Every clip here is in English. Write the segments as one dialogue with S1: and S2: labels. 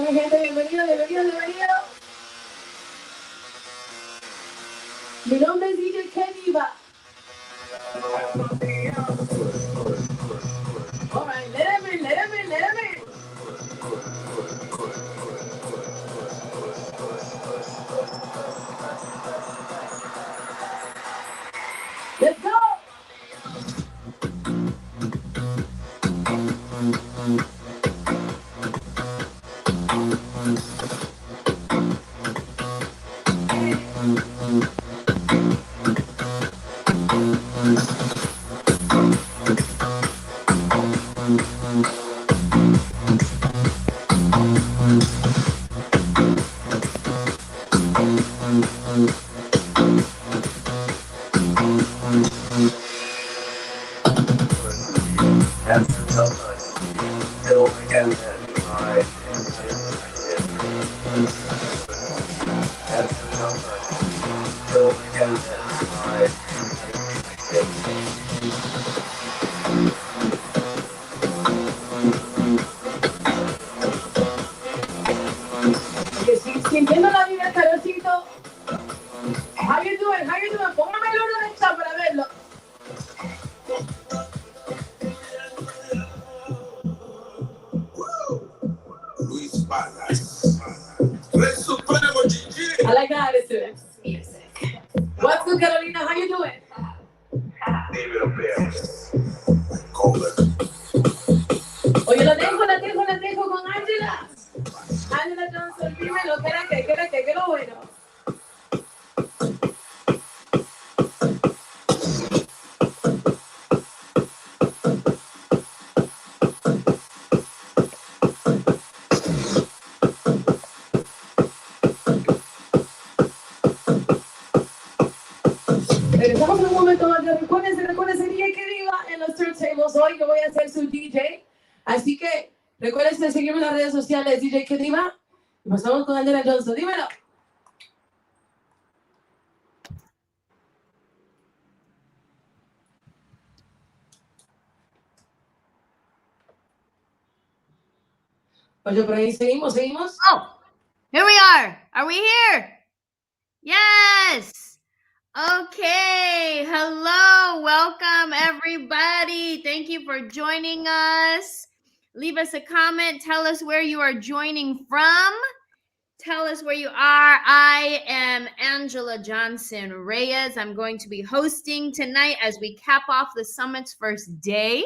S1: mi gente, bienvenido, bienvenido, bienvenido. Mi nombre es DJ KDVA. All right, let him in, let him in, let him in. Let's go. Sintiendo la vida, Karolcito. How you doing? How you doing? Póngame el oro en el chat para verlo. I like the attitude. What's good, Carolina? How you doing? Oye, la dejo con Anjelah. Anjelah Johnson, dime lo que era que lo bueno. Regresamos en un momento más. Recuérdense DJ que diga en los turntables. Hoy yo voy a ser su DJ. Así que recuérdense seguirme en las redes sociales DJ que diga. Y pasamos con Anjelah Johnson. Dímelo. Oye, por ahí seguimos.
S2: Oh, here we are. Are we here? Yes. Okay. Hello. Welcome, everybody. Thank you for joining us. Leave us a comment. Tell us where you are joining from. Tell us where you are. I am Anjelah Johnson-Reyes. I'm going to be hosting tonight as we cap off the summit's first day.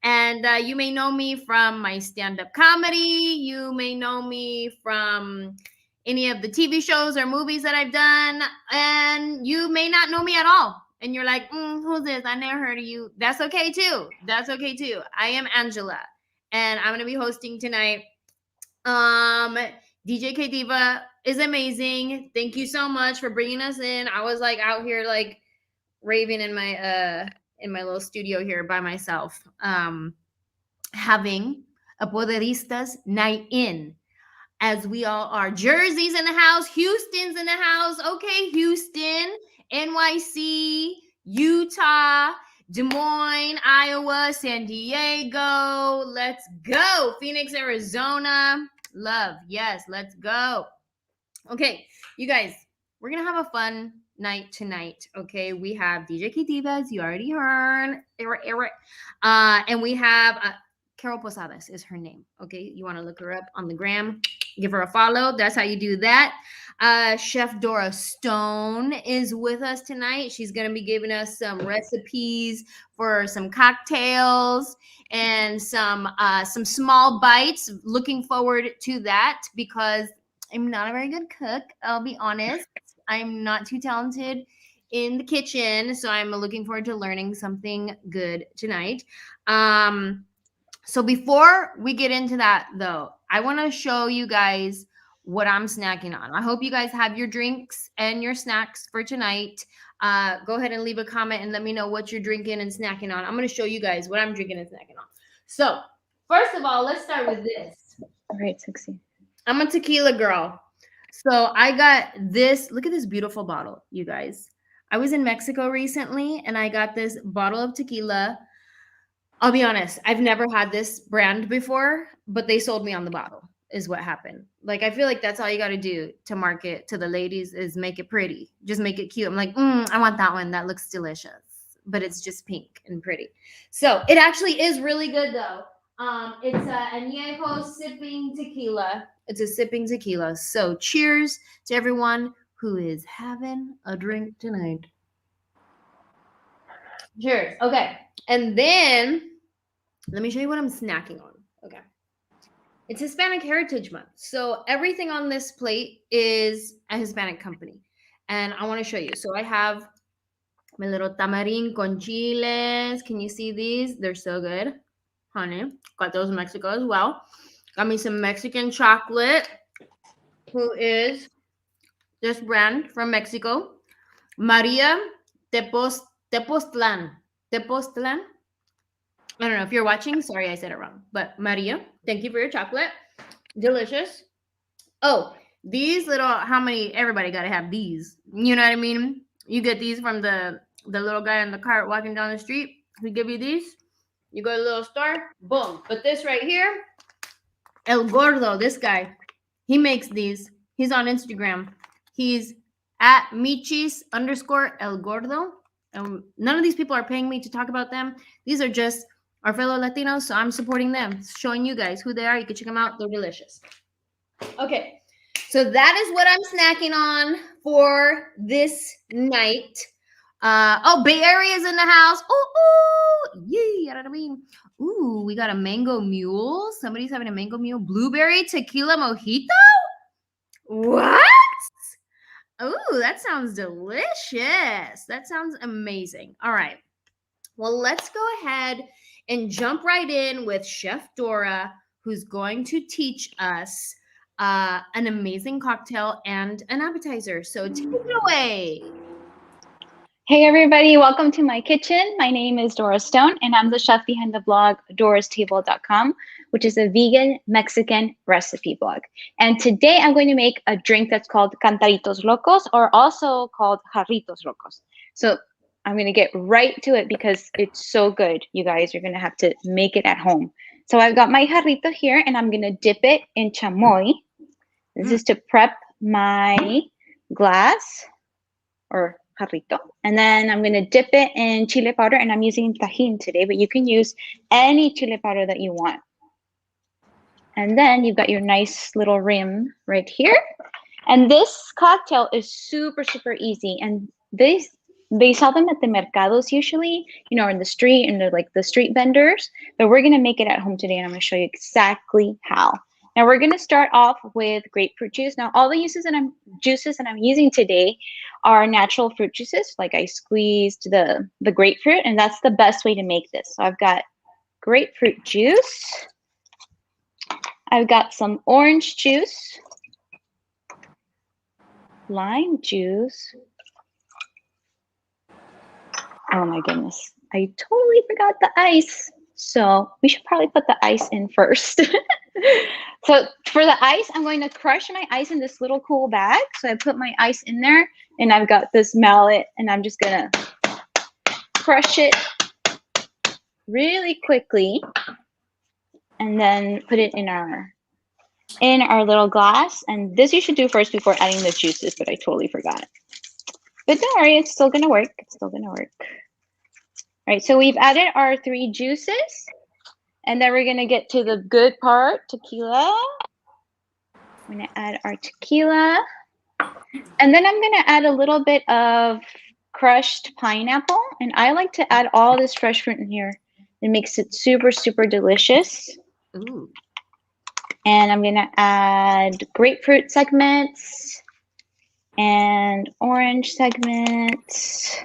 S2: And you may know me from my stand-up comedy. You may know me from any of the TV shows or movies that I've done. And you may not know me at all. And you're like, who's this? I never heard of you. That's okay too. That's okay too. I am Anjelah. And I'm going to be hosting tonight. DJ KDVA is amazing. Thank you so much for bringing us in. I was like out here like raving in my little studio here by myself, having a Poderistas Night In, as we all are. Jersey's in the house, Houston's in the house. Okay, Houston, NYC, Utah, Des Moines, Iowa, San Diego. Let's go. Phoenix, Arizona. Love. Yes, let's go. Okay, you guys, we're going to have a fun night tonight. Okay, we have DJ KDVA, as you already heard. And we have Karol Posadas is her name. Okay, you want to look her up on the gram, give her a follow. That's how you do that. Chef Dora Stone is with us tonight. She's going to be giving us some recipes for some cocktails and some small bites. Looking forward to that because I'm not a very good cook. I'll be honest. I'm not too talented in the kitchen, so I'm looking forward to learning something good tonight. So before we get into that, though, I want to show you guys what I'm snacking on. I hope you guys have your drinks and your snacks for tonight. Go ahead and leave a comment and let me know what you're drinking and snacking on. I'm going to show you guys what I'm drinking and snacking on. So first of all, let's start with this.
S3: All right, sexy.
S2: I'm a tequila girl. So I got this. Look at this beautiful bottle, you guys. I was in Mexico recently and I got this bottle of tequila. I'll be honest, I've never had this brand before, but they sold me on the bottle. is what happened. Like, I feel like that's all you got to do to market to the ladies is make it pretty. Just make it cute. I'm like, I want that one. That looks delicious. But it's just pink and pretty. So it actually is really good, though. It's Añejo sipping tequila. It's a sipping tequila. So cheers to everyone who is having a drink tonight. Cheers. Okay. And then let me show you what I'm snacking on. Okay. It's Hispanic Heritage Month. So everything on this plate is a Hispanic company. And I want to show you. So I have my little tamarin con chiles. Can you see these? They're so good. Honey. Got those in Mexico as well. Got me some Mexican chocolate, who is this brand from Mexico. Maria Tepoztlan. Tepoztlan. I don't know if you're watching. Sorry, I said it wrong. But Maria, thank you for your chocolate. Delicious. Oh, these little, everybody got to have these. You know what I mean? You get these from the little guy in the cart walking down the street. We give you these. You go to the little store. Boom. But this right here, El Gordo, this guy, he makes these. He's on Instagram. He's at Michis_El Gordo. None of these people are paying me to talk about them. These are just our fellow Latinos, so I'm supporting them, showing you guys who they are. You can check them out. They're delicious. Okay, so that is what I'm snacking on for this night. Bay Area is in the house. Ooh, yeah, you know what I mean? Ooh, we got a mango mule. Somebody's having a mango mule. Blueberry tequila mojito? What? Ooh, that sounds delicious. That sounds amazing. All right. Well, let's go ahead and jump right in with Chef Dora, who's going to teach us an amazing cocktail and an appetizer. So take it away.
S3: Hey everybody, welcome to my kitchen. My name is Dora Stone and I'm the chef behind the blog dorastable.com, which is a vegan Mexican recipe blog. And today I'm going to make a drink that's called Cantaritos Locos, or also called Jarritos Locos. So I'm going to get right to it because it's so good, you guys. You're going to have to make it at home. So I've got my jarrito here and I'm going to dip it in chamoy. This is to prep my glass or jarrito. And then I'm going to dip it in chile powder, and I'm using Tajín today, but you can use any chile powder that you want. And then you've got your nice little rim right here. And this cocktail is super, super easy. And they sell them at the mercados usually, you know, in the street, and they're like the street vendors. But we're going to make it at home today, and I'm going to show you exactly how. Now we're going to start off with grapefruit juice. Now all the juices that I'm using today are natural fruit juices. Like I squeezed the grapefruit, and that's the best way to make this. So I've got grapefruit juice. I've got some orange juice, lime juice. Oh my goodness, I totally forgot the ice. So we should probably put the ice in first. So for the ice, I'm going to crush my ice in this little cool bag. So I put my ice in there, and I've got this mallet, and I'm just gonna crush it really quickly, and then put it in our little glass. And this you should do first before adding the juices, but I totally forgot. But don't worry, it's still gonna work. It's still gonna work. All right, so we've added our 3 juices, and then we're gonna get to the good part, tequila. I'm gonna add our tequila, and then I'm gonna add a little bit of crushed pineapple, and I like to add all this fresh fruit in here. It makes it super, super delicious.
S2: Ooh.
S3: And I'm gonna add grapefruit segments and orange segments.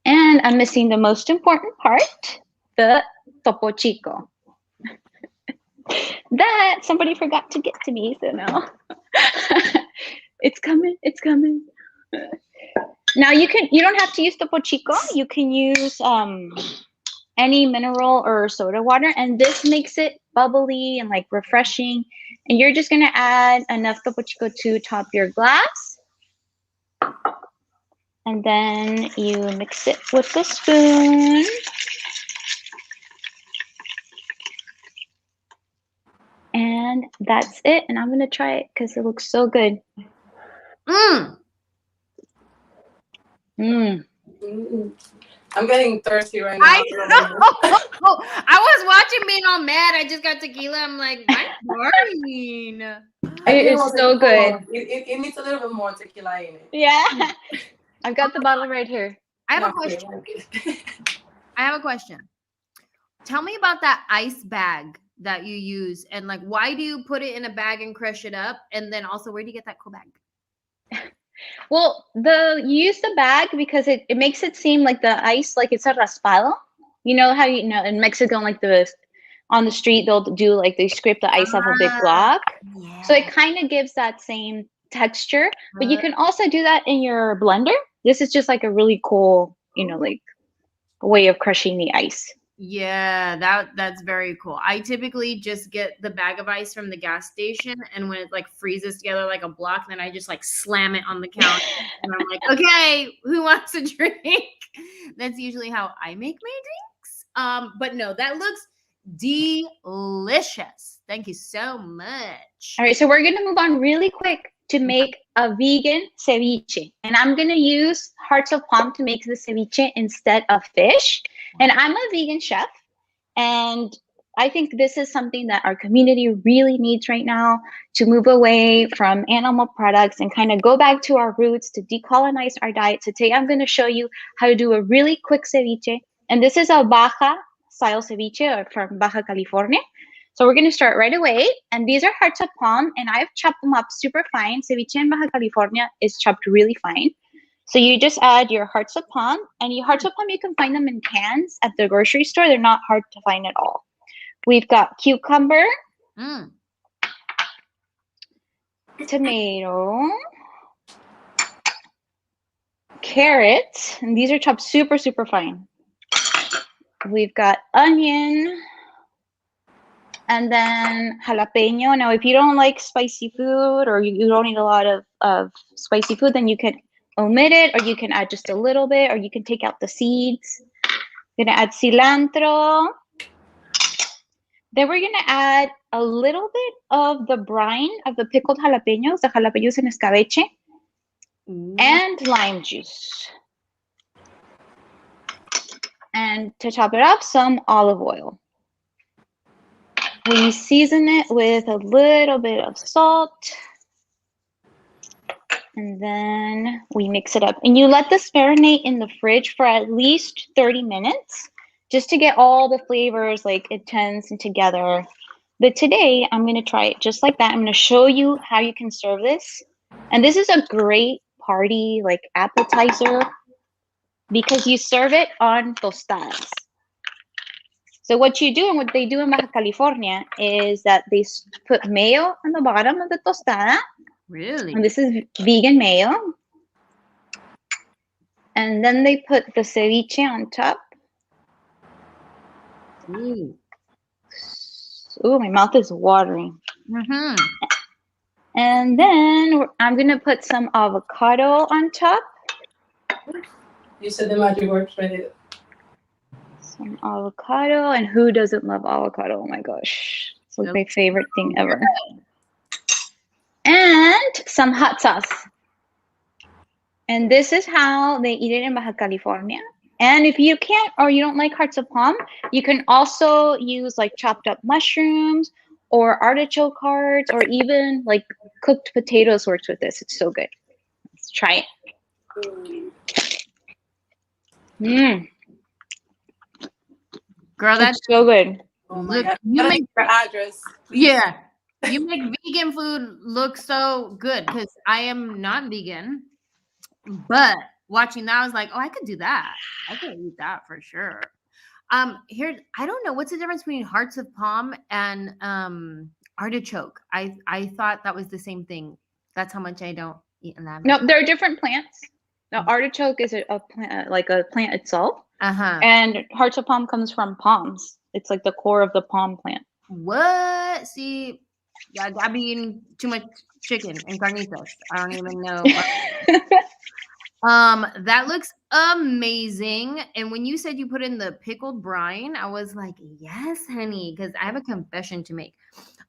S3: And I'm missing the most important part, the Topo Chico. That somebody forgot to get to me, so no. It's coming, it's coming. Now you don't have to use Topo Chico. You can use any mineral or soda water, and this makes it bubbly and like refreshing. And you're just gonna add enough Topo Chico to top your glass. And then you mix it with the spoon. And And that's it. And I'm going to try it because it looks so good.
S2: Mm.
S3: Mm.
S1: I'm getting thirsty right now.
S2: I was watching being all mad. I just got tequila. I'm like, I'm starving.
S3: It's so good.
S1: It needs a little bit more tequila in it.
S3: Yeah. I've got the bottle right here.
S2: I have a question. Tell me about that ice bag that you use, and like, why do you put it in a bag and crush it up? And then also, where do you get that cool bag?
S3: Well, you use the bag because it makes it seem like the ice, like it's a raspado. You know how in Mexico, like on the street, they'll do like they scrape the ice off a big block.
S2: Yeah.
S3: So it kind of gives that same texture. But you can also do that in your blender. This is just like a really cool, like way of crushing the ice.
S2: Yeah, that's very cool. I typically just get the bag of ice from the gas station, and when it like freezes together like a block, then I just like slam it on the counter, and I'm like, okay, who wants a drink? That's usually how I make my drinks. But no, that looks delicious. Thank you so much.
S3: All right, so we're gonna move on really quick to make a vegan ceviche, and I'm gonna use hearts of palm to make the ceviche instead of fish. And I'm a vegan chef, and I think this is something that our community really needs right now to move away from animal products and kind of go back to our roots to decolonize our diet. So today I'm going to show you how to do a really quick ceviche. And this is a Baja style ceviche from Baja California. So we're going to start right away. And these are hearts of palm, and I've chopped them up super fine. Ceviche in Baja California is chopped really fine. So you just add your hearts of palm, and your hearts of palm, you can find them in cans at the grocery store. They're not hard to find at all. We've got cucumber, tomato, carrot, and these are chopped super, super fine. We've got onion, and then jalapeno. Now, if you don't like spicy food, or you don't eat a lot of spicy food, then you can omit it, or you can add just a little bit, or you can take out the seeds. We're gonna add cilantro. Then we're gonna add a little bit of the brine of the pickled jalapenos, the jalapenos en escabeche, and lime juice. And to top it off, some olive oil. We season it with a little bit of salt. And then we mix it up. And you let this marinate in the fridge for at least 30 minutes just to get all the flavors like intense and together. But today I'm going to try it just like that. I'm going to show you how you can serve this. And this is a great party like appetizer because you serve it on tostadas. So what you do and what they do in Baja California is that they put mayo on the bottom of the tostada.
S2: Really?
S3: And this is vegan mayo. And then they put the ceviche on top. Ooh, my mouth is watering. And then I'm going to put some avocado on top.
S1: You said the magic words right there.
S3: Some avocado. And who doesn't love avocado? Oh my gosh. It's like my favorite thing ever. And some hot sauce. And this is how they eat it in Baja California. And if you can't, or you don't like hearts of palm, you can also use like chopped up mushrooms or artichoke hearts, or even like cooked potatoes works with this. It's so good. Let's try it.
S2: Girl, that's
S3: so good.
S1: Oh my God. You make your address.
S2: Yeah. You make vegan food look so good because I am not vegan, but watching that, I was like, oh, I could do that. I could eat that for sure. Here, I don't know what's the difference between hearts of palm and artichoke. I thought that was the same thing. That's how much I don't eat in that.
S3: No, they're different plants. Now, artichoke is a plant, like a plant itself, and hearts of palm comes from palms. It's like the core of the palm plant.
S2: What? See, I be eating too much chicken and carnitas. I don't even know. That looks amazing. And when you said you put in the pickled brine, I was like, yes, honey, because I have a confession to make.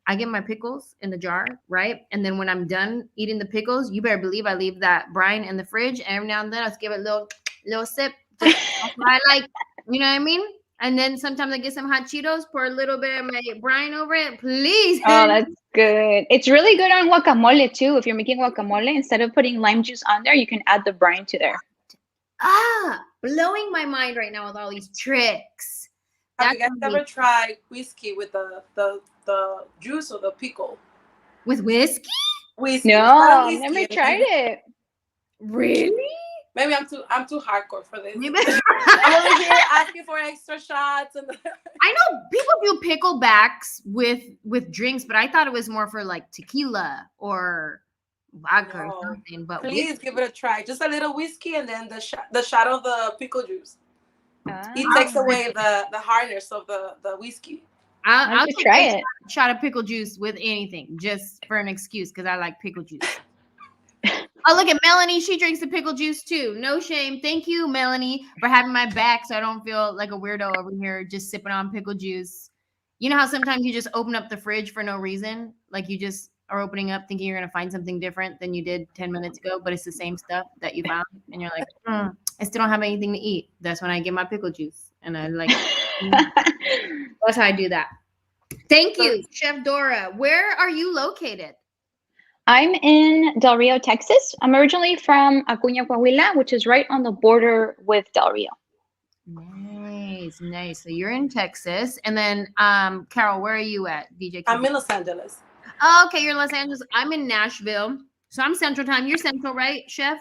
S2: I get my pickles in the jar, right? And then when I'm done eating the pickles, you better believe I leave that brine in the fridge. And every now and then I just give it a little sip. Just that's what I like. You know what I mean? And then sometimes I get some hot Cheetos, pour a little bit of my brine over it. Please.
S3: Oh, that's good. It's really good on guacamole too. If you're making guacamole, instead of putting lime juice on there, you can add the brine to there.
S2: Blowing my mind right now with all these tricks.
S1: Have you guys ever tried whiskey with the juice or the pickle?
S2: With whiskey?
S1: Whiskey.
S3: No, I've never tried it.
S2: Really?
S1: Maybe I'm too hardcore for this. I'm over here asking for extra shots. And
S2: I know people do picklebacks with drinks, but I thought it was more for like tequila or vodka or something. But
S1: please give it a try. Just a little whiskey and then the shot of the pickle juice. It takes away the hardness of the whiskey.
S2: I'll
S3: try it.
S2: Shot of pickle juice with anything, just for an excuse, because I like pickle juice. Oh, look at Melanie. She drinks the pickle juice too. No shame. Thank you, Melanie, for having my back so I don't feel like a weirdo over here just sipping on pickle juice. You know how sometimes you just open up the fridge for no reason? Like you just are opening up thinking you're going to find something different than you did 10 minutes ago, but it's the same stuff that you found. And you're like, I still don't have anything to eat. That's when I get my pickle juice. And I like, that's how I do that. Thank you, Chef Dora. Where are you located?
S3: I'm in Del Rio, Texas. I'm originally from Acuña, Coahuila, which is right on the border with Del Rio.
S2: Nice. So you're in Texas. And then, Karol, where are you at, DJ?
S1: I'm in Los Angeles.
S2: Oh, okay, you're in Los Angeles. I'm in Nashville. So I'm Central Time. You're Central, right, Chef?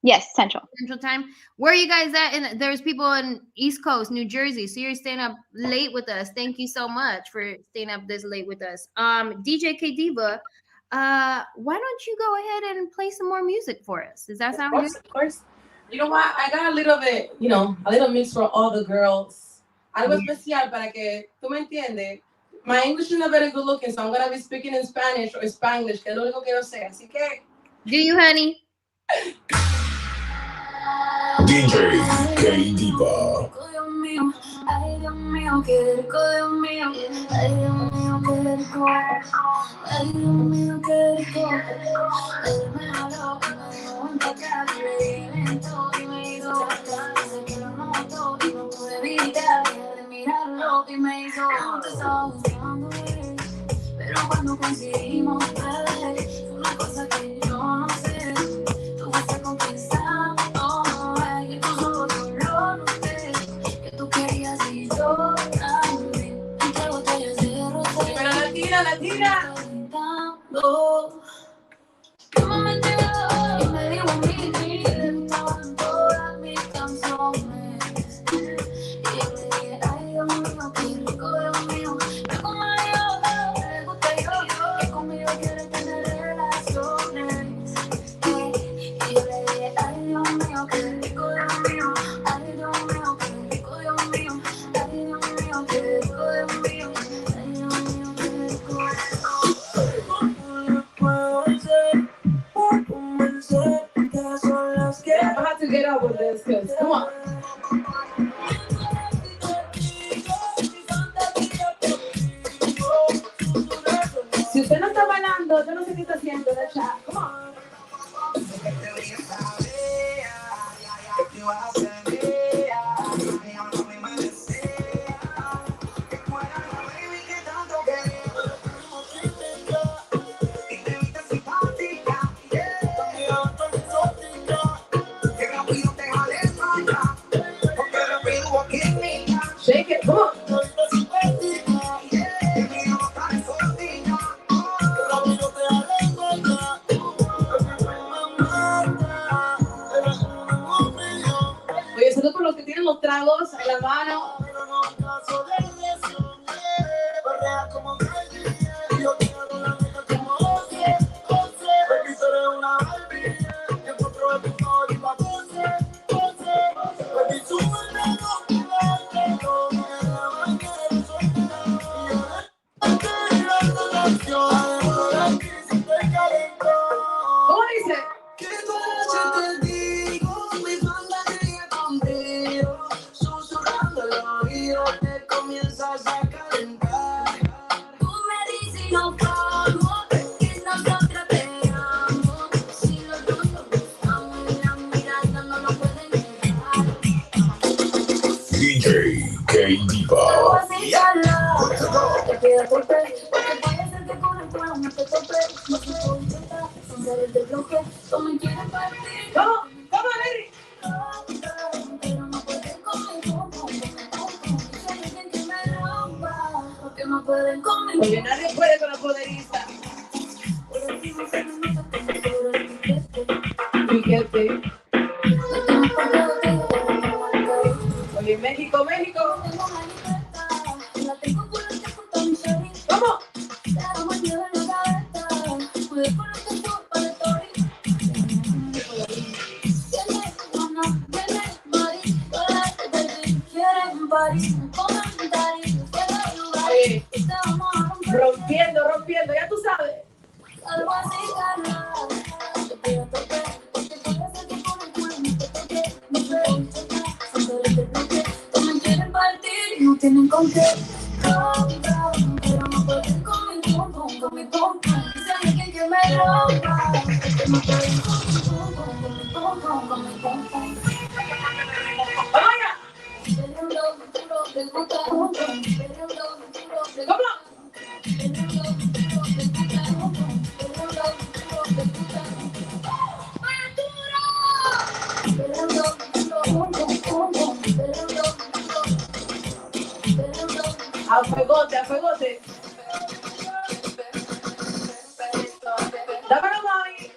S3: Yes, Central
S2: Time. Where are you guys at? And there's people in East Coast, New Jersey. So you're staying up late with us. Thank you so much for staying up this late with us. DJ KDVA, why don't you go ahead and play some more music for us? Does that sound good?
S1: Of course. You know what? I got a little bit, a little mix for all the girls. Algo especial para que tú me entiendes. My English is not very good looking, so I'm going to be speaking in Spanish or Spanglish, que es lo único que yo sé. Así que...
S2: Do you, honey?
S4: DJ KDVA.
S5: Ay, Dios mío, qué rico, Dios mío. Ay, Dios mío, qué rico. Ay, Dios mío, qué rico. Él me habló, me dio un tocar, le di lento y me hizo tratar. Dice que lo noto y no pude evitar de mirarlo y me hizo. No te estaba buscando, pero cuando coincidimos, fue una cosa que yo no sé. Tú fuiste conquistando, y tus ojos yo lo noté. Tú querías y yo también. Entre botellas de rosé.
S1: Pero latina.
S5: Que me metí y me dijo a mí que le gustaban todas mis canciones. Y yo le dije, ay, Dios mío, qué rico, Dios mío. Me como yo, le gusta yo, que conmigo quiere tener relaciones. Y yo le dije, ay, Dios mío, qué rico, Dios mío. Ay, Dios mío, qué rico, Dios mío. Ay, Dios mío, qué rico, Dios mío. Ay, Dios mío, qué rico.
S1: I have to get up with this, because come on. Si usted no está bailando, yo no sé qué está haciendo en el chat. Come on. Shake it, come on. Oye, saludos por los que tienen los tragos en la mano. ¿Cómo dice?
S5: vacilarla. Te queda golpe, porque puede ser que con el cuero no te tope. No se puede intentar, son seres del bloque, no me quieren partir.
S1: ¿Cómo, Larry?
S5: Pero no pueden conmigo, si hay alguien que me rompa, porque no pueden conmigo.
S1: Porque nadie puede con la poderista. Piquete. Oye, México. ¿Cómo? Rompiendo, ya tú sabes.
S5: Algo así, Carla. Te pido tope, porque puede ser que con el culo no te toque. No sé, son seres del bloque, no me quieren partir y no tienen con qué. Pero no pueden con mi pum. Si hay alguien que me rompa, porque no pueden con mi pum.
S1: ¡Vaya! ¿Cómo? A fuegote. Dámelo, mami.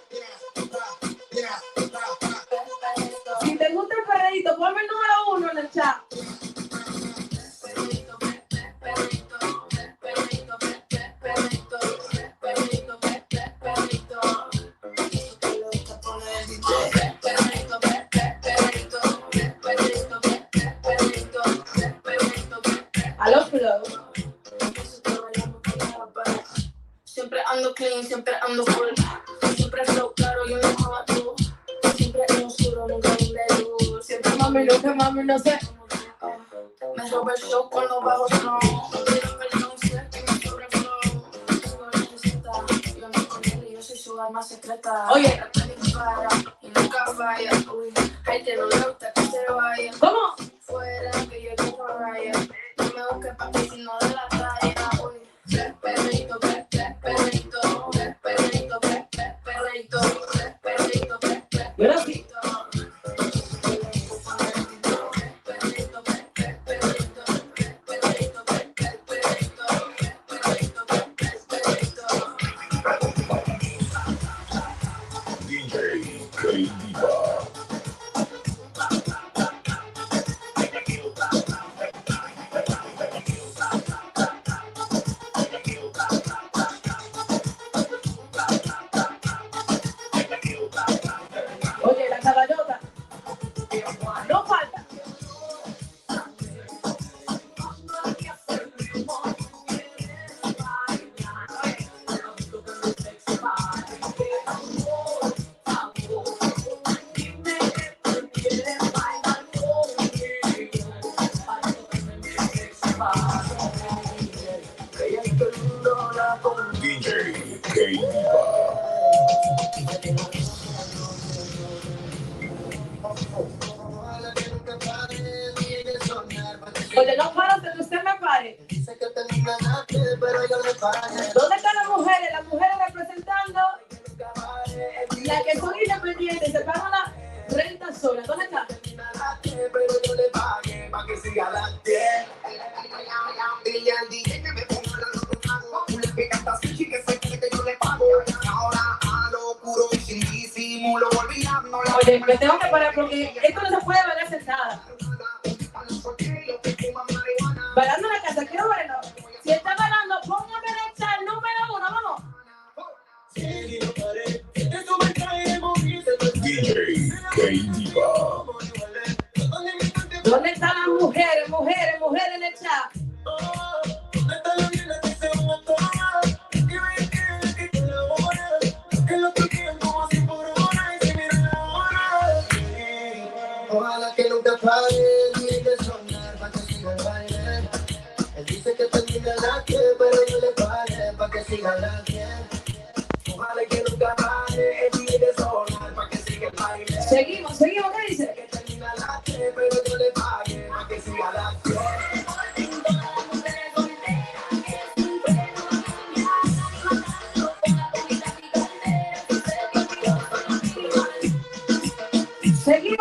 S1: Si te gusta el perreíto, ponme el número 1 en el chat.
S5: Siempre ando clean, siempre ando full. Siempre flow claro, yo no como tú. Siempre en oscuro, nunca en luz. Siempre
S1: Mami, no sé.
S5: me roba el show cuando bajo slow. No quiero perdón, sé que me sobreflow. Tengo la receta, yo ando con él y yo soy su arma secreta.
S1: Oye.
S5: Y nunca falla. Uy, ay, que no le gusta que se vaya.
S1: ¿Cómo?
S5: Fuera que yo tengo raya. No me busques pa' que si no de la talla. Uy, perrito.
S1: Y ahora sí.
S4: DJ KDVA.
S1: Oye, la caballota. No falta.
S4: DJ KDVA.
S1: Oye, no paro hasta que usted me pare. ¿Dónde están las mujeres? Las mujeres representando las que son independientes, se pagan las rentas solas. ¿Dónde están? Oye, me tengo que parar porque esto no se puede bailar sentada. Bailando en la casa, quiero verlo. Si está bailando, póngame el chat número 1, vamos.
S4: DJ KDVA.
S1: ¿Dónde están las mujeres en el chat?
S6: Ojalá que nunca pare ni de sonar para que siga el baile. Él dice que termina la que, pero yo le pare para que siga la que. Ojalá que nunca pare ni de sonar para que siga el baile.
S1: Seguimos, ¿qué dice?
S6: Que termina la que, pero yo le pague para que siga la que.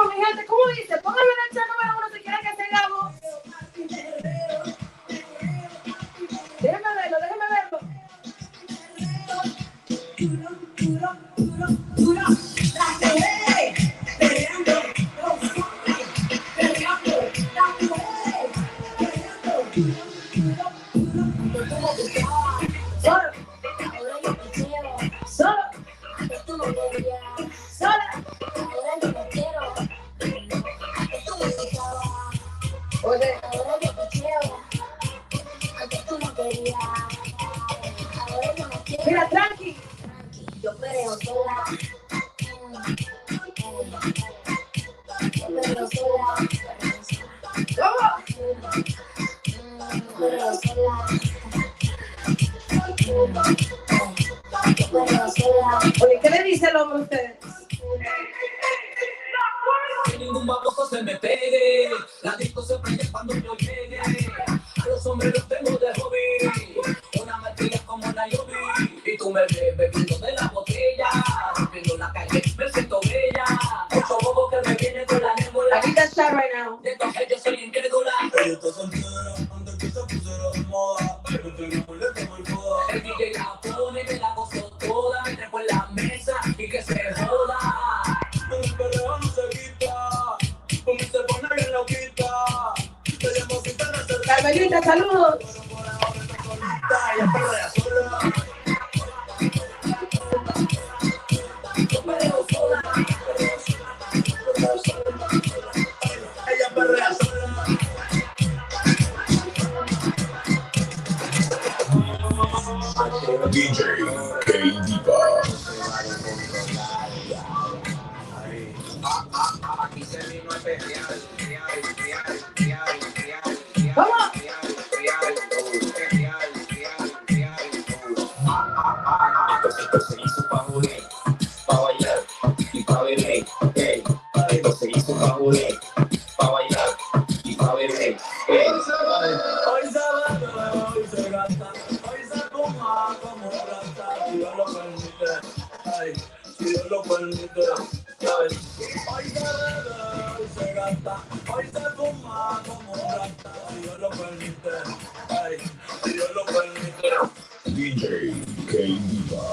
S1: mi gente, ¿cómo dice? Pónganme en el chat número 1 si quieren que sigamos. Déjenme verlo, déjenme verlo. Mira, tranqui.
S5: Yo perreo sola. Yo perreo sola.
S1: ¿Cómo?
S5: Perreo sola. Yo perreo sola.
S1: Oye, ¿qué le dice el hombre a ustedes?
S7: Que ningún baboso se me pegue. La disco se prende cuando yo llegue. A los hombres los tengo de hobby. Una martilla como Nayobi. Y tú me ves bebiendo de la botella. Rompiendo la calle, me siento bella. Mucho bobo que me viene con la némula.
S1: Aquí está Shad right now.
S7: De entonces yo soy incrédula. Ella está soltera, antes que se pusiera de moda. Pero tengo boleto muy foda. El DJ la pone, me la gozo toda. Me trepo en la mesa y que se joda. El perreo no se quita. Como se pone bien loquita. Te llamo si te necesitas.
S1: Carmelita, saludos.
S7: Ella perrea sola. Yo perreo sola. Ella perrea sola.
S4: DJ K-Diva.
S7: Aquí se vino a perrear.
S1: Vamos.
S7: Esto se hizo pa' joder, pa' bailar y pa' beber. Esto se hizo pa' joder, pa' bailar y pa' beber. Hoy se gasta, hoy se fuma como rata. Si Dios lo permite, ay, si Dios lo permite, ¿sabes? Hoy se bebe, hoy se gasta, hoy se fuma como rata. Si Dios lo permite, ay, si Dios lo permite.
S4: DJ K-Diva.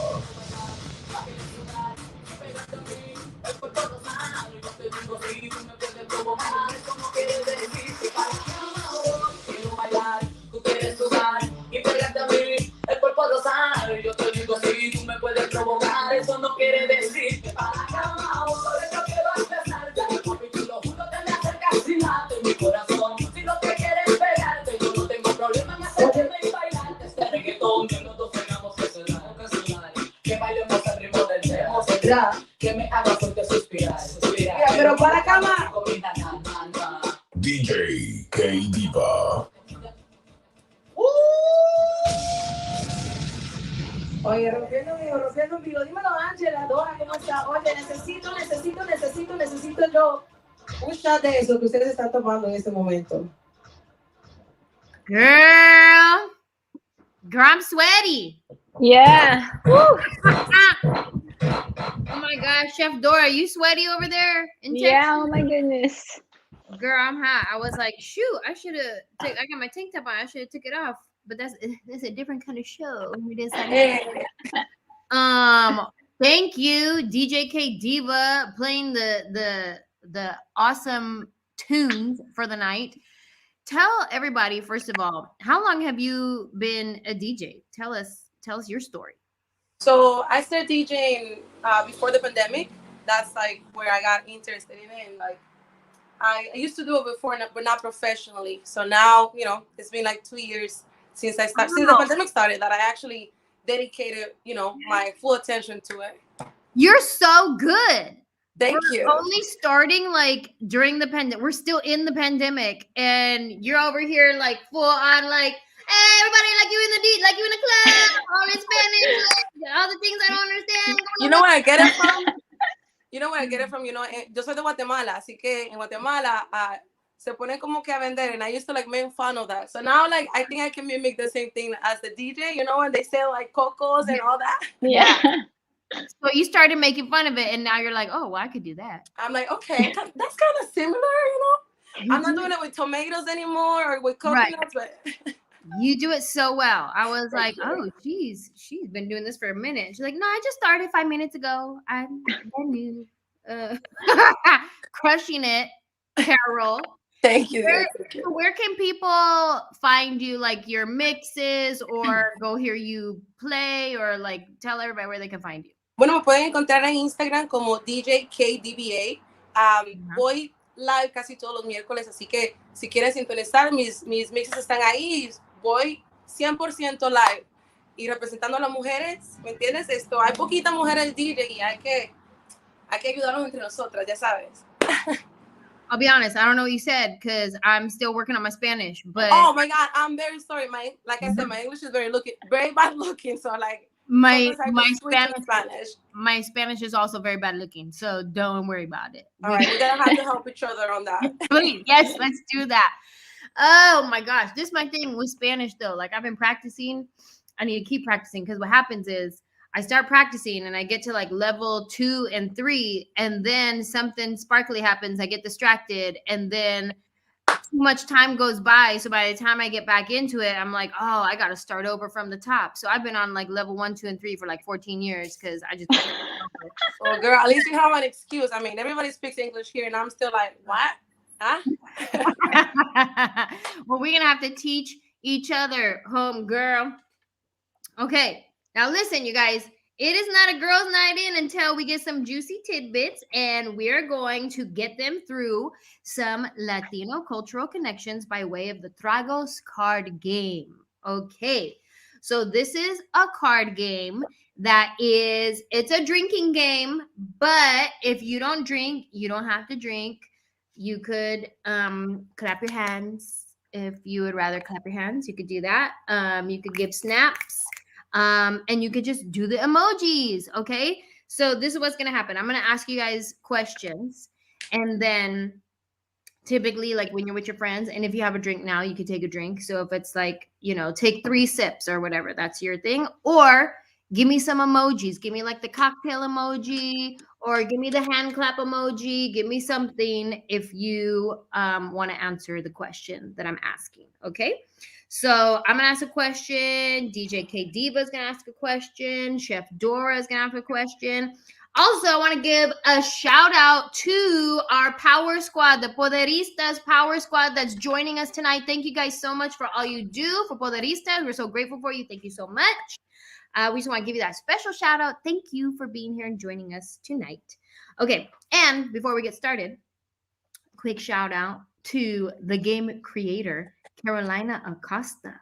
S7: Yo te digo si tú me puedes provocar, eso no quiere decir que para la cama o por eso quiero empezar. Ya papi, tú lo juro, te me acercas y mate mi corazón. Si lo que quieres pegarte, yo no tengo problema en hacerme y bailarte. Este reggaetón que nosotros tengamos que sonar, que bailemos al ritmo del tema, que me haga fuerte suspirar.
S1: Mira, pero para la cama.
S4: DJ K-Diva.
S1: Oye, rompiendo vivo. Dímelo, Anjelah, Dora, ¿cómo está? Oye, necesito yo un shot de eso que ustedes están tomando en este momento.
S2: Girl, I'm sweaty.
S3: Yeah.
S2: Oh my gosh, Chef Dora, you sweaty over there in Texas?
S3: Yeah, oh my goodness.
S2: Girl, I'm hot. I was like, shoot, I got my tank top on. I should have took it off. But that's a different kind of show. We didn't sign thank you, DJ K Diva, playing the awesome tunes for the night. Tell everybody, first of all, how long have you been a DJ? Tell us your story.
S1: So I started DJing before the pandemic. That's like where I got interested in it. And like I used to do it before, but not professionally. So now, you know, it's been like 2 years since the pandemic started that I actually dedicated, you know, my full attention to it.
S2: You're so good.
S1: Thank you.
S2: Only starting like during the pandemic. We're still in the pandemic, and you're over here like full on like, hey, everybody, like you in the club, all in Spanish, all the things I don't understand.
S1: You know where I get it from? You know, yo soy de Guatemala, así que en Guatemala se pone como que a vender, and I used to like make fun of that. So now, like, I think I can mimic the same thing as the DJ, you know, when they sell like cocos and all that.
S3: Yeah.
S2: So you started making fun of it, and now you're like, oh, well, I could do that.
S1: I'm like, okay, that's kind of similar, you know? I'm not doing it with tomatoes anymore or with coconuts, but
S2: you do it so well. I was
S1: Thank
S2: like,
S1: you.
S2: oh, she's been doing this for a minute. She's like, no, I just started 5 minutes ago. I'm new. Crushing it, Karol.
S1: thank you.
S2: Where can people find you, like your mixes, or go hear you play, or like tell everybody where they can find you?
S1: Bueno, me pueden encontrar en Instagram como DJ KDVA. Voy live casi todos los miércoles, así que si quieren sintonizar, mis mixes están ahí. Voy 100% live. Y representando a las mujeres, ¿me entiendes? Hay poquitas mujeres DJ y hay que ayudarnos entre nosotras, ya sabes.
S2: I'll be honest, I don't know what you said because I'm still working on my Spanish. But
S1: oh my God, I'm very sorry. Like I said, my English is very bad looking. So like
S2: my Spanish is also very bad looking. So don't worry about it.
S1: All right, we're gonna have to help each other on that.
S2: Please, yes, let's do that. Oh my gosh, this is my thing with Spanish though. Like I've been practicing. I need to keep practicing because what happens is I start practicing and I get to like level 2 and 3, and then something sparkly happens. I get distracted, and then too much time goes by. So by the time I get back into it, I'm like, oh, I got to start over from the top. So I've been on like level 1, 2, and 3 for like 14 years because I just.
S1: Well, girl, at least you have an excuse. I mean, everybody speaks English here, and I'm still like, what? Huh?
S2: Well, we're gonna have to teach each other, home girl. Okay. Now listen, you guys, it is not a girls' night in until we get some juicy tidbits, and we're going to get them through some Latino cultural connections by way of the Tragos card game. Okay, so this is a card game it's a drinking game, but if you don't drink, you don't have to drink. You could clap your hands. If you would rather clap your hands, you could do that. You could give snaps. And you could just do the emojis, okay? So this is what's going to happen. I'm going to ask you guys questions, and then typically like when you're with your friends, and if you have a drink now, you could take a drink. So if it's like, take 3 sips or whatever, that's your thing. Or give me some emojis. Give me like the cocktail emoji, or give me the hand clap emoji. Give me something if you want to answer the question that I'm asking, okay? So I'm going to ask a question. DJ K Diva is going to ask a question. Chef Dora is going to ask a question. Also, I want to give a shout out to our Power Squad, the Poderistas Power Squad that's joining us tonight. Thank you guys so much for all you do for Poderistas. We're so grateful for you. Thank you so much. We just want to give you that special shout out. Thank you for being here and joining us tonight. Okay, and before we get started, quick shout out to the game creator, Carolina Acosta,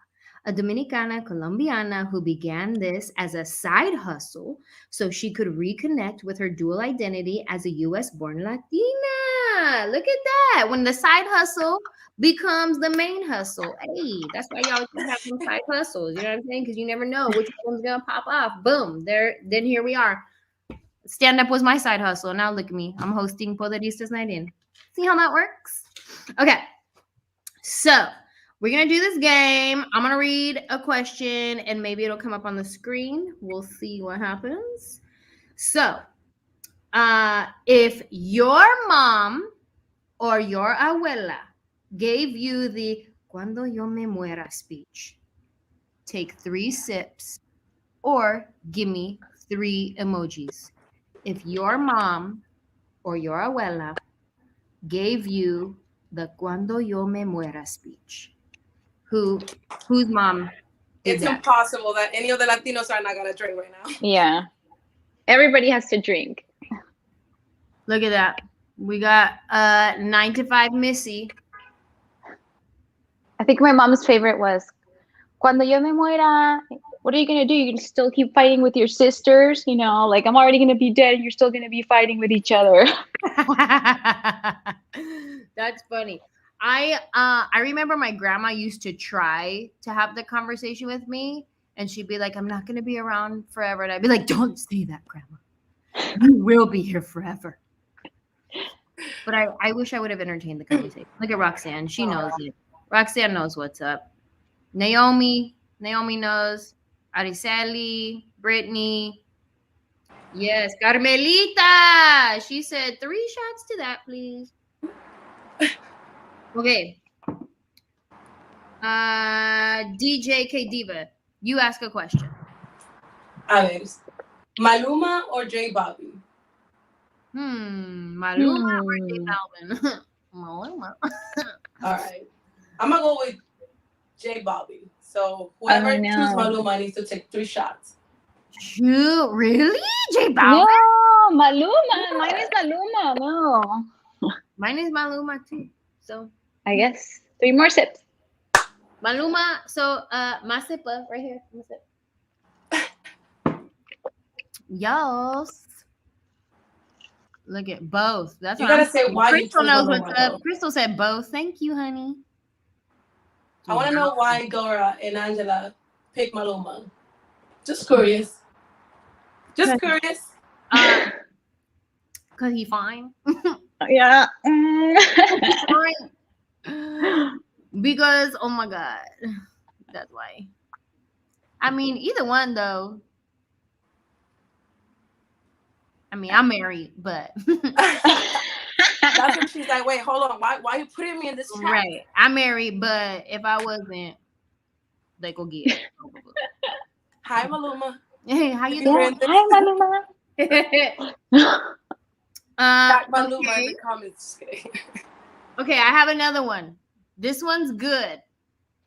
S2: a Dominicana Colombiana who began this as a side hustle so she could reconnect with her dual identity as a US-born Latina. Look at that. When the side hustle becomes the main hustle. Hey, that's why y'all have some side hustles. You know what I'm saying? Because you never know which one's going to pop off. Boom. Then here we are. Stand-up was my side hustle. Now look at me. I'm hosting Poderistas Night In. See how that works? Okay. So we're going to do this game. I'm going to read a question, and maybe it'll come up on the screen. We'll see what happens. So if your mom or your abuela gave you the Cuando yo me muera speech, take 3 sips or give me 3 emojis. If your mom or your abuela gave you the Cuando yo me muera speech, whose mom did
S1: It's
S2: that?
S1: impossible that any of the Latinos are not gonna drink right now.
S3: Yeah. Everybody has to drink.
S2: Look at that. We got 9 to 5 Missy.
S3: I think my mom's favorite was Cuando yo me muera, what are you gonna do? You can still keep fighting with your sisters, like I'm already gonna be dead and you're still gonna be fighting with each other.
S2: That's funny. I remember my grandma used to try to have the conversation with me, and she'd be like, I'm not gonna be around forever. And I'd be like, don't say that, Grandma. You will be here forever. But I wish I would have entertained the conversation. Look at Roxanne. She knows it. Roxanne knows what's up. Naomi knows. Araceli, Brittany. Yes, Carmelita. She said 3 shots to that, please. Okay. DJ K Diva, you ask a question.
S1: A ver, Maluma or J Bobby?
S2: Maluma or J Balvin? Maluma.
S1: All right. I'm going to go with J Bobby. So whoever chooses Maluma needs to take 3 shots.
S2: You really? J Balvin?
S3: No, Maluma. Mine is Maluma. No.
S2: Mine is Maluma too. So
S3: I guess 3 more sips.
S2: Maluma. So my sip right here. My sip. Yes. Look at both. That's
S1: You
S2: what
S1: gotta
S2: I'm
S1: say
S2: saying.
S1: why
S2: Crystal
S1: you
S2: knows
S1: choose
S2: what's
S1: Maluma,
S2: up. Crystal said both. Thank you, honey.
S1: I want to know why Dora and Anjelah picked Maluma. Just curious. Just curious.
S2: Cause he fine.
S3: Yeah.
S2: Fine. Because oh my god, that's why. I mean, either one though. I mean, I'm married, but
S1: That's when she's like, wait, hold on. Why are you putting me in this trap?
S2: right. I'm married, but if I wasn't, they go get it.
S1: Hi, Maluma.
S2: Hey, how you
S3: Yeah.
S2: doing?
S3: Hi, Maluma.
S1: Maluma
S2: okay.
S1: in the comments.
S2: Okay, I have another one. This one's good.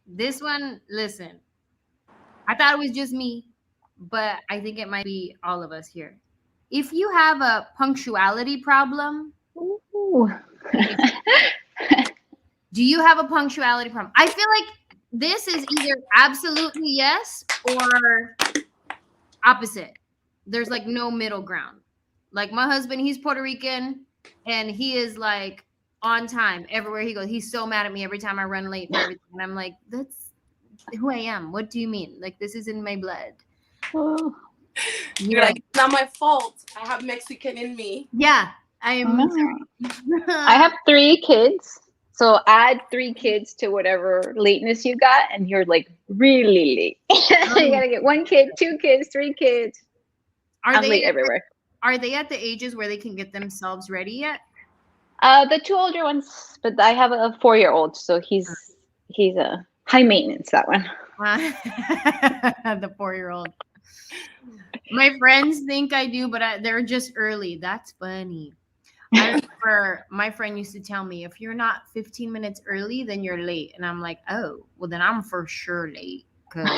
S2: This one, listen. I thought it was just me, but I think it might be all of us here. If you have a punctuality problem,
S3: Ooh.
S2: do you have a punctuality problem? I feel like this is either absolutely yes or opposite. There's like no middle ground. Like my husband, he's Puerto Rican and he is like on time everywhere he goes. He's so mad at me every time I run late for everything. And I'm like, that's who I am. What do you mean? Like this is in my blood.
S3: Oh.
S1: You're like, it's not my fault. I have Mexican in me.
S2: Yeah, I am.
S3: I have 3 kids. So add 3 kids to whatever lateness you got, and you're like really late. You gotta get 1 kid, 2 kids, 3 kids. I'm late everywhere.
S2: Are they at the ages where they can get themselves ready yet?
S3: The 2 older ones, but I have a 4-year-old, so he's a high maintenance, that one.
S2: The 4-year-old. My friends think I do, but they're just early. That's funny. I remember my friend used to tell me, if you're not 15 minutes early, then you're late. And I'm like, oh, well, then I'm for sure late. Because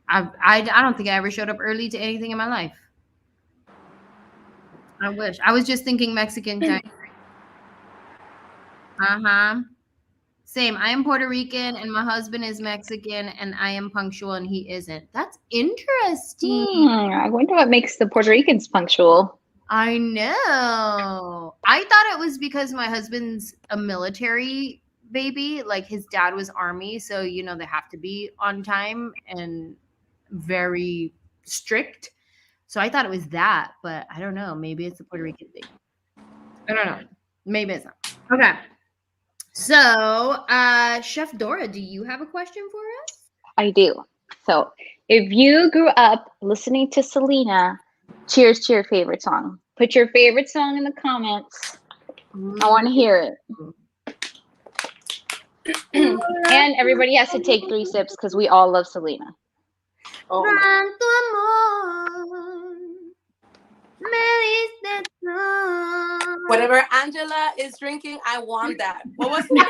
S2: I don't think I ever showed up early to anything in my life. I wish. I was just thinking Mexican time. Same. I am Puerto Rican and my husband is Mexican and I am punctual and he isn't. That's interesting.
S3: I wonder what makes the Puerto Ricans punctual.
S2: I know. I thought it was because my husband's a military baby. Like his dad was Army. So, you know, they have to be on time and very strict. So I thought it was that, but I don't know. Maybe it's a Puerto Rican thing. I don't know. Maybe it's not. Okay. So, Chef Dora, do you have a question for us? I
S3: do. So, if you grew up listening to Selena, cheers to your favorite song. Put your favorite song in the comments. I want to hear it. And everybody has to take 3 sips because we all love Selena.
S2: Oh.
S1: Whatever Anjelah is drinking, I want that. What was it?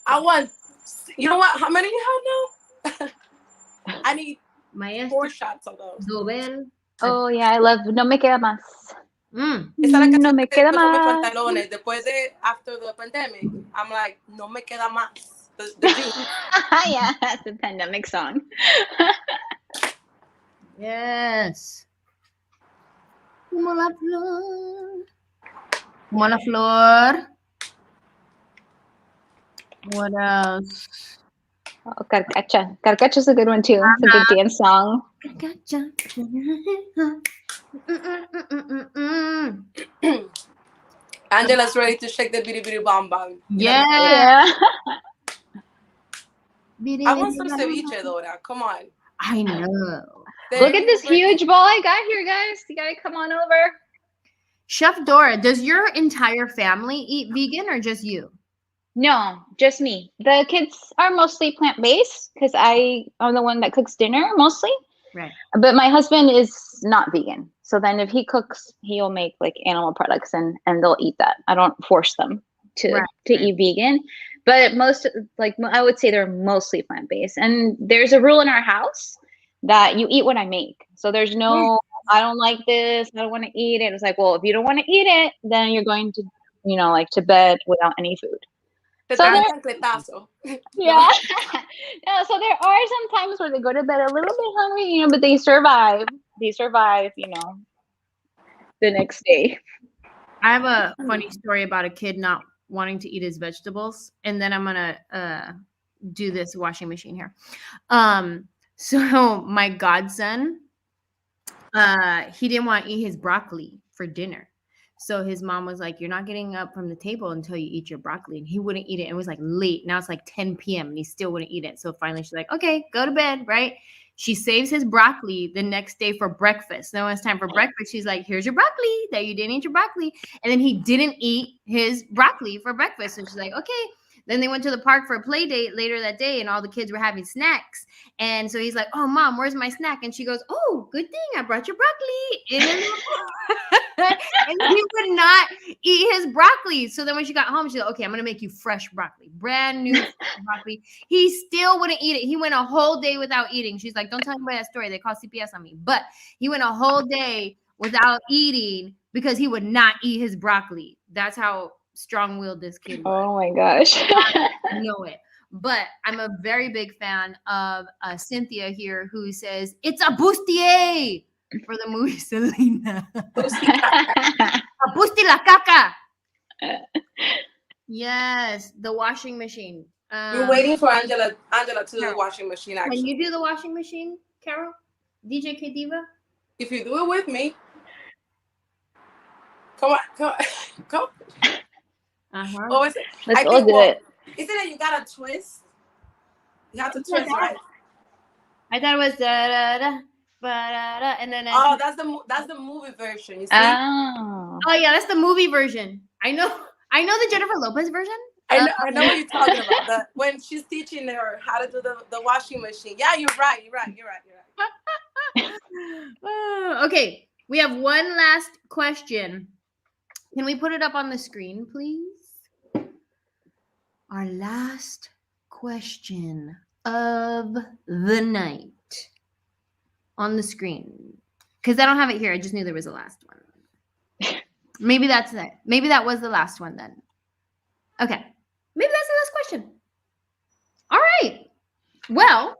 S1: I want. You know what? How many you have now? I need 4 shots of those.
S3: Oh yeah, I love No Me Queda Más.
S1: Esa es la
S3: No me queda más.
S1: pantalones. Después de after the pandemic, I'm like, no me queda más. The
S3: Yeah, that's the pandemic song.
S2: Yes. Como la flor. Como la flor. What else?
S3: Oh, Carcacha. Carcacha's a good one too. It's a good dance song.
S2: Carcacha.
S1: Anjelah's ready to shake the bitty bitty bomb bomb.
S2: Yeah.
S1: I want some ceviche, Dora. Come on.
S2: I know.
S3: Look at this huge bowl I got here, guys. You gotta come on over.
S2: Chef Dora, does your entire family eat vegan or just you?
S3: No, just me. The kids are mostly plant-based because I am the one that cooks dinner mostly.
S2: Right.
S3: But my husband is not vegan. So then if he cooks, he'll make like animal products and they'll eat that. I don't force them to eat vegan. But most, like I would say they're mostly plant-based. And there's a rule in our house that you eat what I make. So there's no, I don't like this, I don't want to eat it. It's like, well, if you don't want to eat it, then you're going to, you know, like to bed without any food. So yeah. Yeah, so there are some times where they go to bed a little bit hungry, you know, but they survive. They survive, you know, the next day.
S2: I have a funny story about a kid not wanting to eat his vegetables, and then I'm gonna do this washing machine here. So my godson, he didn't want to eat his broccoli for dinner. So his mom was like, you're not getting up from the table until you eat your broccoli. And he wouldn't eat it. It was like late. Now it's like 10 p.m. and he still wouldn't eat it. So finally she's like, okay, go to bed, right? She saves his broccoli the next day for breakfast. Then when it's time for breakfast, she's like, here's your broccoli that you didn't eat your broccoli. And then he didn't eat his broccoli for breakfast. And she's like, okay. Then they went to the park for a play date later that day and all the kids were having snacks. And so he's like, oh, Mom, where's my snack? And she goes, oh, good thing I brought your broccoli. And he would not eat his broccoli. So then when she got home, she's like, okay, I'm going to make you fresh broccoli, brand new broccoli. He still wouldn't eat it. He went a whole day without eating. She's like, don't tell anybody that story. They call CPS on me. But he went a whole day without eating because he would not eat his broccoli. That's how strong-willed this kid was.
S3: Oh my gosh.
S2: I know it. But I'm a very big fan of Cynthia here who says, it's a bustier for the movie Selena. A busti la caca. Yes, the washing machine.
S1: We're waiting for Anjelah to do the washing machine, actually.
S2: Can you do the washing machine, Karol? DJ K Diva?
S1: If you do it with me. Come on.
S2: Uh-huh.
S1: Oh, is it?
S3: Let's all do it.
S1: Isn't it you got to twist? You have to twist, right?
S2: I thought it was da-da-da, ba-da-da, and then
S1: oh, that's the movie version. You see?
S3: Oh
S2: yeah, that's the movie version. I know the Jennifer Lopez version.
S1: I know what you're talking about. When she's teaching her how to do the washing machine. Yeah, you're right.
S2: Okay, we have one last question. Can we put it up on the screen, please? Our last question of the night on the screen. Because I don't have it here. I just knew there was a last one. Maybe that's it. Maybe that was the last one then. Okay. Maybe that's the last question. All right. Well,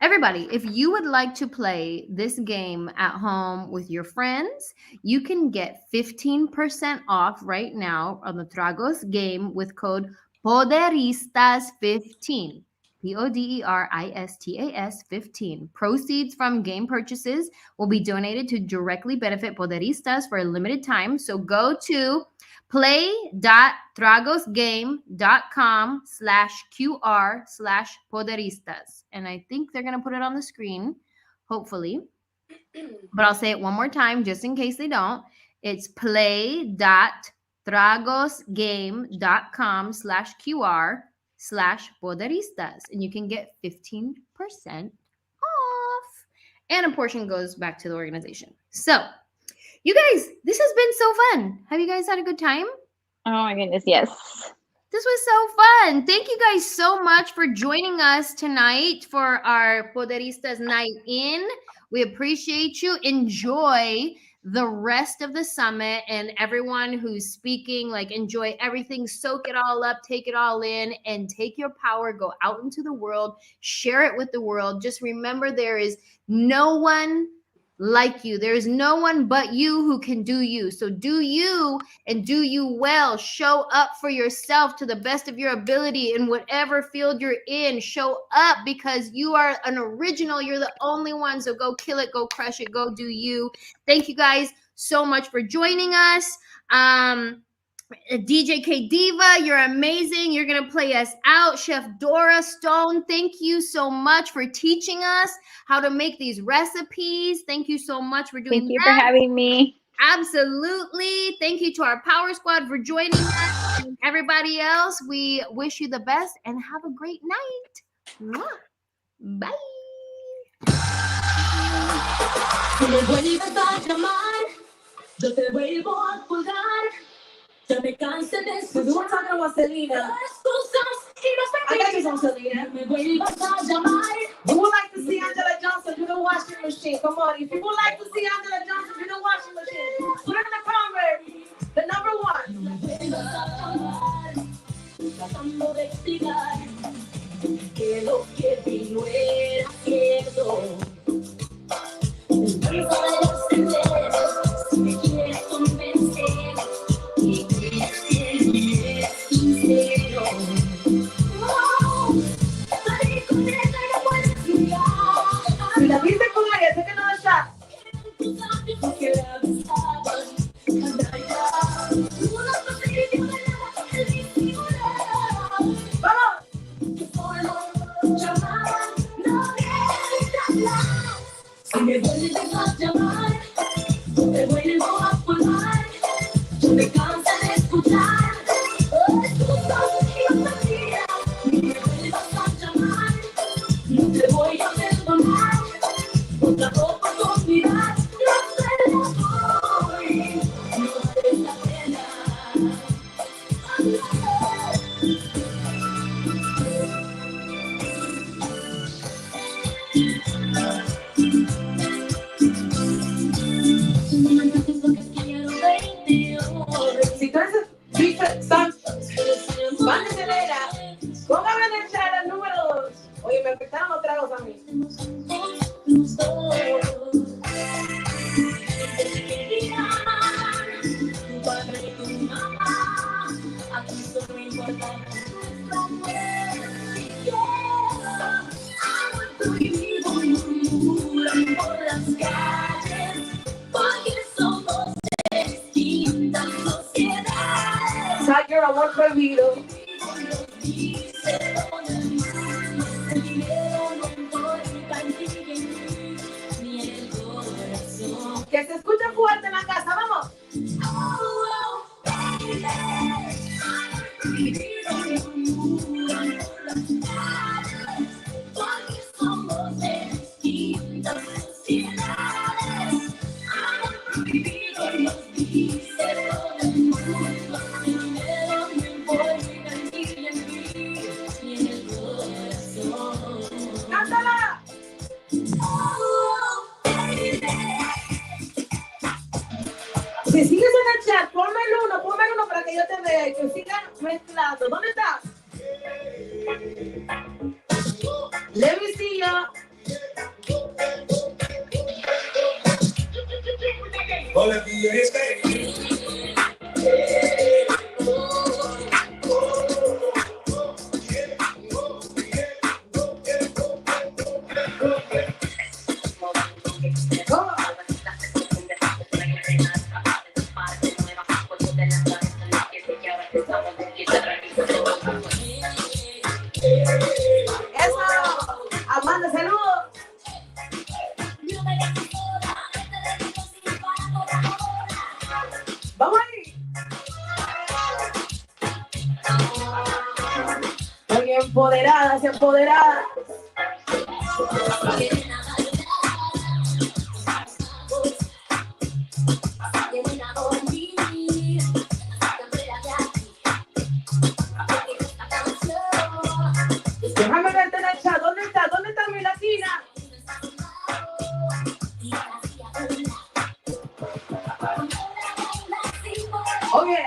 S2: everybody, if you would like to play this game at home with your friends, you can get 15% off right now on the Tragos game with code Poderistas15. Poderistas 15. Proceeds from game purchases will be donated to directly benefit Poderistas for a limited time. So go to play.tragosgame.com/QR/Poderistas. And I think they're going to put it on the screen, hopefully. But I'll say it one more time just in case they don't. It's play.tragosgame.com/QR/Poderistas. And you can get 15% off. And a portion goes back to the organization. So, you guys, this has been so fun. Have you guys had a good time?
S3: Oh my goodness, yes.
S2: This was so fun. Thank you guys so much for joining us tonight for our Poderistas Night In. We appreciate you. Enjoy the rest of the summit, and everyone who's speaking, like, enjoy everything. Soak it all up, take it all in, and take your power. Go out into the world. Share it with the world. Just remember, there is no one like you. There is no one but you who can do you. So do you, and do you well. Show up for yourself to the best of your ability in whatever field you're in. Show up because you are an original. You're the only one. So go kill it, go crush it, go do you. Thank you guys so much for joining us. DJ K Diva, you're amazing. You're going to play us out. Chef Dora Stone, thank you so much for teaching us how to make these recipes. Thank you so much for doing
S3: Thank you for having me.
S2: Absolutely. Thank you to our Power Squad for joining us. And everybody else, we wish you the best and have a great night. Mwah. Bye.
S5: Si me vuelves a llamar, yo te vuelvo a colgar. Ya me cansé de
S1: So we were talking about Selena.
S5: excusas y no
S1: I got you some Selena.
S5: me vuelvas a llamar.
S1: Who would like to see Anjelah Johnson do the washing machine? Come on, if you would like to see Anjelah Johnson do the washing machine, put it in the comment. The number one.
S5: No me vuelvas a llamar, tratando de explicar que lo que vi no era cierto. El beso de los senderos, si me quieres convencer y crees que eres sincero. Salí con ella y no puedes mirar.
S1: Si la viste con ella, sé que no está.
S5: Tus labios que la besaban, cantaría una posibilidad de nada, el disimular.
S1: ¡Vamos!
S5: Que solo llamaban, no debes hablar. Si me vuelves a llamar, yo te vuelvo a colgar. Yo me canso de escuchar excusas y mentiras. Si me vuelvas a llamar, no te voy a perdonar. Otra oportunidad, no te la doy. No vale la pena.
S1: Si tú eres Richard Santos, van de Celera, póngame en el chat el número 2. Oye, me afectaron los tragos a mí. Tiger, amor prohibido. Que se escuche fuerte en la casa, vamos. ¡Cántala! Si sigues en el chat, ponme el uno para que yo te vea y que sigan mezclando. ¿Dónde estás? Let me see ya.
S4: Hola, DJ.
S1: Amanda, saludos. Vamos ahí. Muy empoderadas, empoderadas. Déjame verte en el chat. ¿Dónde está? ¿Dónde está mi latina? Oye.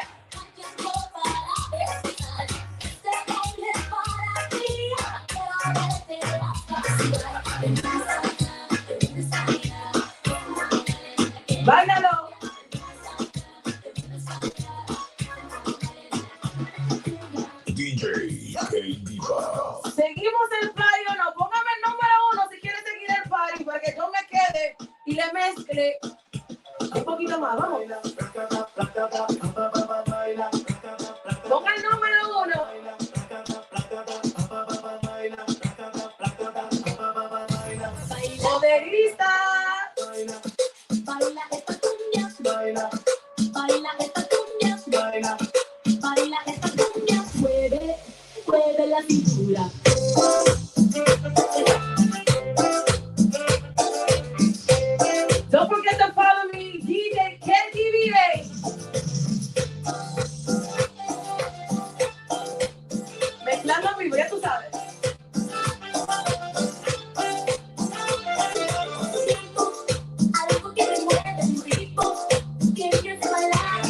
S1: Báilalo.
S4: DJ K Diva.
S1: Seguimos el party o no. Póngame el número 1 si quieres seguir el party para que yo me quede y le mezcle un poquito más. Vamos. la cintura. Don't forget to follow me, DJ KDVA. Mezclando en vivo, ya tú sabes.
S5: Algo que me mueve un ritmo, que empiece a bailar.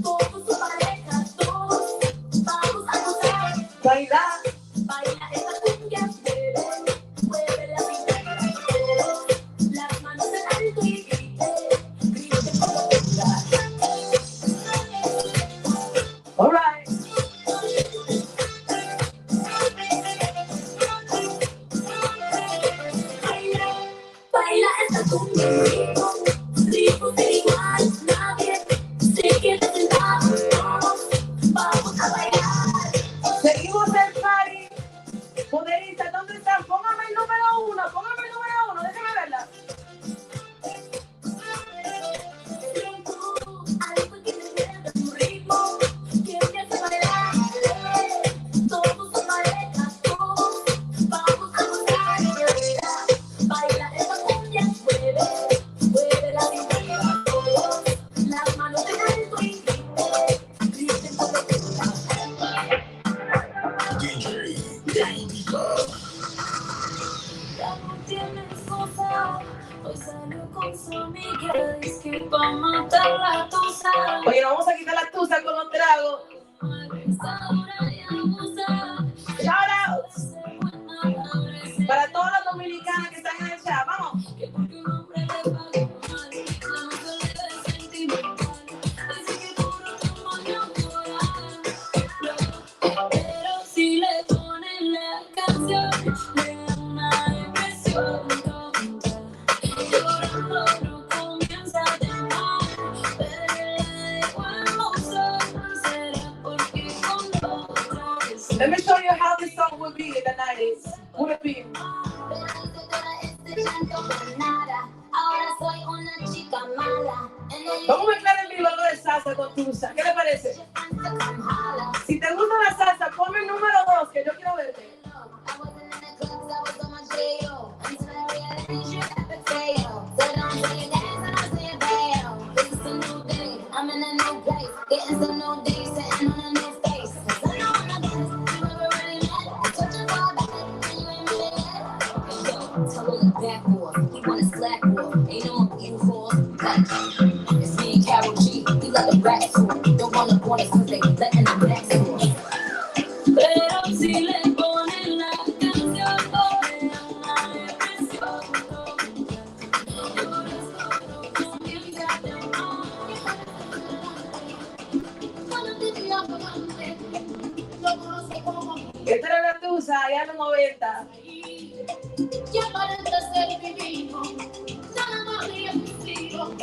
S5: Todos sus parejas, todos vamos a gozar.
S1: Bailar.
S5: Baila esta cumbia, mueve la cintura. Todos, las manos en alto y grite como locura.
S1: All right.
S5: Baila esta cumbia, ritmo sin igual, nadie se queda sentado. Todos vamos a bailar.
S1: Seguimos el party. Poderistas, ¿dónde están? Póngame el número uno, déjame verla.
S5: Algo que me mueve tu ritmo, que empiece a bailar. Todos son parejas, todos vamos a gozar. Baila esta cumbia, mueve la cintura. Todos, las manos en alto y griten con locura.
S4: DJ KDVA.
S5: Ya no tienes cosa, hoy salió con su amiga, es que pa' matar la tusa.
S1: Oye, nos vamos a quitar la tusa con los tragos. Shout out para todas las dominicanas que están en el chat. Vamos.
S5: Que porque un hombre le pagó mal, la mujer le da sentimental. Dice que puro demonio moral. Pero si le ponen la canción, le da una depresión tonta. Llorando no comienza a llamar, pero le dejo el mozo. Será porque con otro es.
S1: Let me show you how this song would be in the 90s. Would it be?
S5: Ahora soy una chica mala.
S1: Vamos a mezclar en vivo algo de salsa con tusa. ¿Qué le parece? Si te gusta la salsa, ponme el número 2, que yo quiero verte.
S5: I'm in a new place, getting some new days, sitting on a new space. I know I'm not bad, you ever really met? Touching all that, and you ain't really yet. Yo, tell him the back war, he wanna slack war. Ain't no more eating for it's me and Karol G, we let the rats talk. Don't wanna want us cause they letting the backs talk. Pero si le ponen la canción, ponen una depresión.
S1: Esta era la tusa, allá en los 90.
S5: Ya aparenta ser divino, nada más ni es contigo.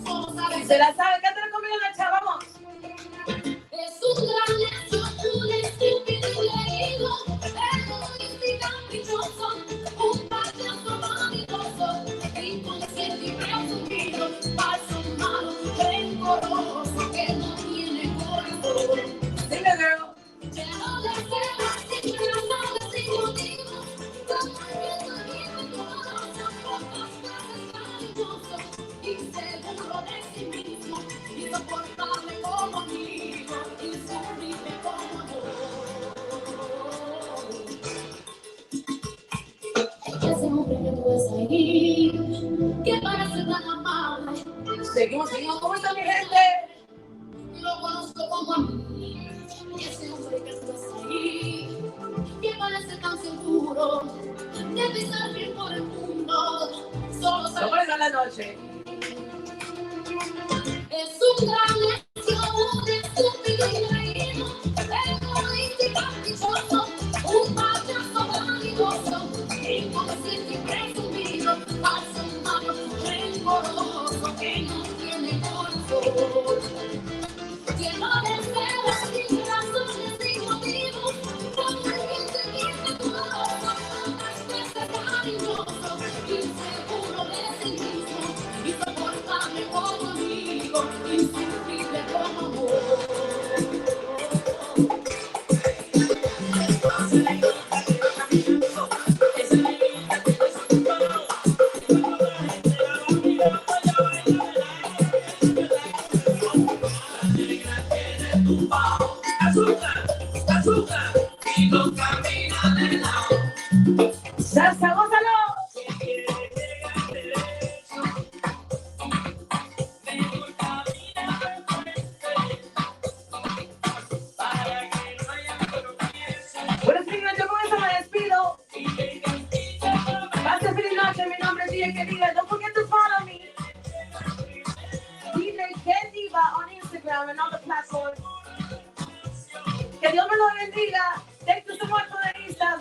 S5: Solo sabes
S1: Se la sabe, cántala conmigo en el chat, vamos.
S5: es un gran necio, un estúpido leído, egoísta y caprichoso, un payaso vanidoso, inconsciente y presumido, falso, malo, rencoroso, que no tiene corazón.
S1: Dime, girl.
S5: Lleno de celos y razones sin motivos, como el viento vive doloroso, pocas veces cariñoso, inseguro de sí mismo, insoportable como amigo, inservible como amor. Ese hombre que tú ves ahí, que parece tan amable,
S1: Seguimos. ¿Cómo está mi gente?
S5: lo conozco como a mí. Ese hombre que tú ves ahí, que parece tan seguro de pisar bien por el mundo, solo
S1: ¿Cómo le da la noche?
S5: es un gran necio, un estúpido y naído, egoísta y caprichoso, un payaso vanidoso, inconsciente y presumido, falso, malo, rencoroso, que no tiene corazón. Lleno de celos y razones sin motivos, como el viento vive doloroso, pocas veces cariñoso, inseguro de sí mismo, insoportable como amigo, insufrible.
S1: Que Dios me lo bendiga. Thank you so much, Poderistas.